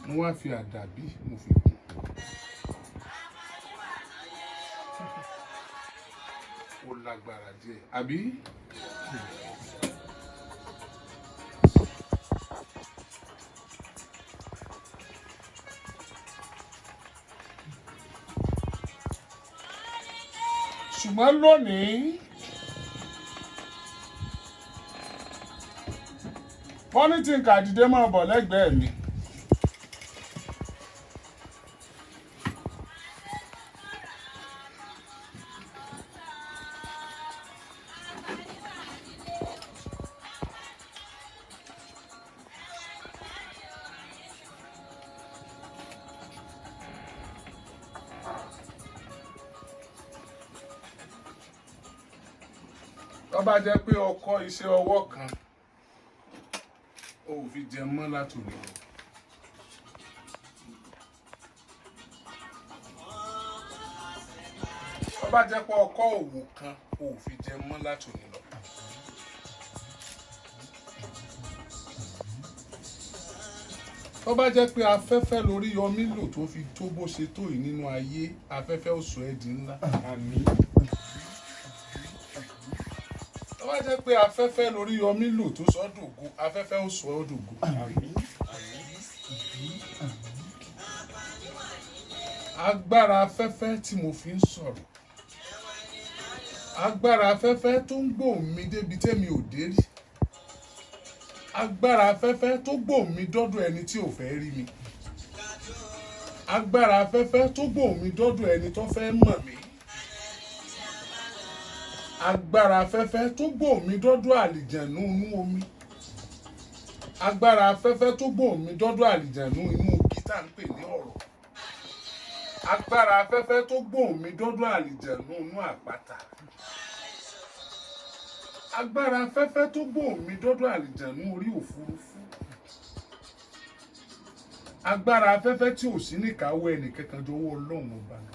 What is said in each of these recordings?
mo wá fi àdàbí mo fi kún. Ó lágbára díẹ̀ àbí. Ṣùgbọ́n lónìí pọ́nítì kàdídé máa bọ̀ lẹ́gbẹ̀ẹ́ mi. Tó bá jẹ́ pé ọkọ iṣẹ́ ọwọ́ kan ó fi jẹ mọ́ látòní lọ. Tó bá jẹ́ pé ọkọ òwò kan ó fi jẹ mọ́ látòní lọ. Tó bá jẹ́ pé afẹ́fẹ́ lórí yọmí lò tó fi tó bó ṣe tó yìí nínú ayé, afẹ́fẹ́ ó sọ ẹ́ di ńlá. Àmín. Tó bá jẹ́ pé afẹ́fẹ́ lórí yọmí lò tó sọ dògo, afẹ́fẹ́ ó sọ ọ́ dògo. Àmín. Agbára afẹ́fẹ́ tí mo fi ń sọ̀rọ̀, agbára afẹ́fẹ́ tó ń gbóhùn mi débi tẹ́mi ò dé rí, agbára afẹ́fẹ́ tó gbóhùn mi dọ́dọ̀ ẹni tí ò fẹ́ rí mi, agbára afẹ́fẹ́ tó gbóhùn mi dọ́dọ̀ ẹni tó fẹ́ mọ̀ mí, agbára afẹ́fẹ́ tó gbóhùn mi dọ́dọ̀ àlìjànú inú omi, agbára afẹ́fẹ́ tó gbóhùn mi dọ́dọ̀ àlìjànú inú gítà ń pè ní ọ̀rọ̀, agbára afẹ́fẹ́ tó gbóhùn mi dọ́dọ̀ àlìjànú inú àpáta, agbára afẹ́fẹ́ tó gbóhùn mi dọ́dọ̀ àlìjànú orí òfurufú, agbára afẹ́fẹ́ tí ò sí níkàáwọ́ ẹnìkankan jọ̀wọ́ Ọlọ́run ọba lọ,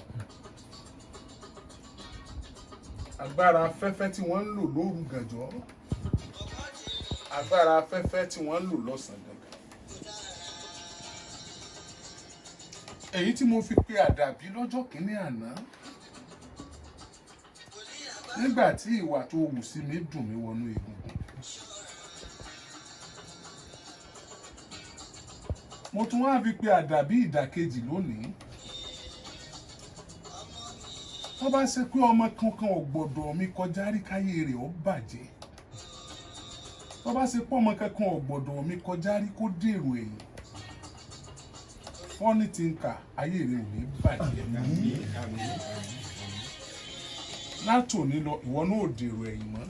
agbára afẹ́fẹ́ tí wọ́n ń lò lóru gànjọ́, agbára afẹ́fẹ́ tí wọ́n ń lò lọ́sàn-án gangan. Èyí tí mo fi pe àdàbí lọ́jọ́ kìíní àná nígbà tí ìwà tó wù sí mi dùn mí wọnú egungun. Mo tún wá fi pe àdàbí ìdàkejì lónìí. Tó bá ṣe pé ọmọ kankan ò gbọ́dọ̀ mi kọjá rí káyé rẹ̀ ó bàjẹ́. Tó bá ṣe pé ọmọ kankan ò gbọ́dọ̀ mi kọjá rí kó dèrò ẹ̀yìn. Fọ́nì tí ń kà ayé rẹ̀ ò ní bàjẹ́. Látòní lọ ìwọ náà ò dèrò ẹ̀yìn mọ́.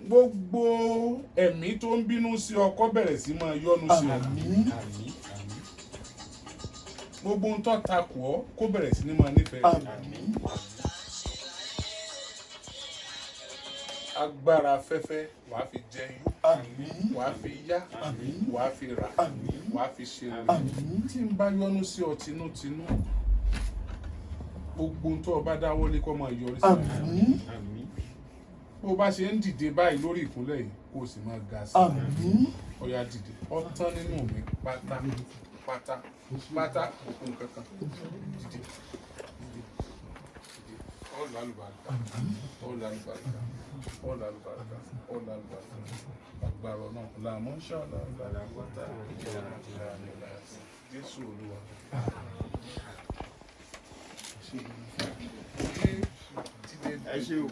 Gbogbo ẹ̀mí tó ń bínú sí ọ kó bẹ̀rẹ̀ sí máa yọ́nú sí ọ. Gbogbo ń tọ́ takò ọ́ kó bẹ̀rẹ̀ sí ní máa nífẹ̀ẹ́ rẹ̀. Agbára afẹ́fẹ́ wàá fi jẹ yó, wàá fi yá, wàá fi rà, wàá fi ṣe rere. Tí ń bá yọ́nú sí ọ tinútinú, gbogbo ń tọ́ ọ bá dáwọ́lé kó máa yọrí sí ọ. Bó bá ṣe ń dìde báyìí lórí ìkúnlẹ̀ yìí kó o sì máa ga sí i. Ó yá dìde, ó tán nínú mi pátá òkun kankan. Dìde. Ó lálùbáríkà, ó lálùbáríkà, ó lálùbáríkà, ó lálùbáríkà. Agbára náà làmọ́ ṣáàlà làgbàtà ìlànà Jésù Olúwa. Ẹ ṣé o.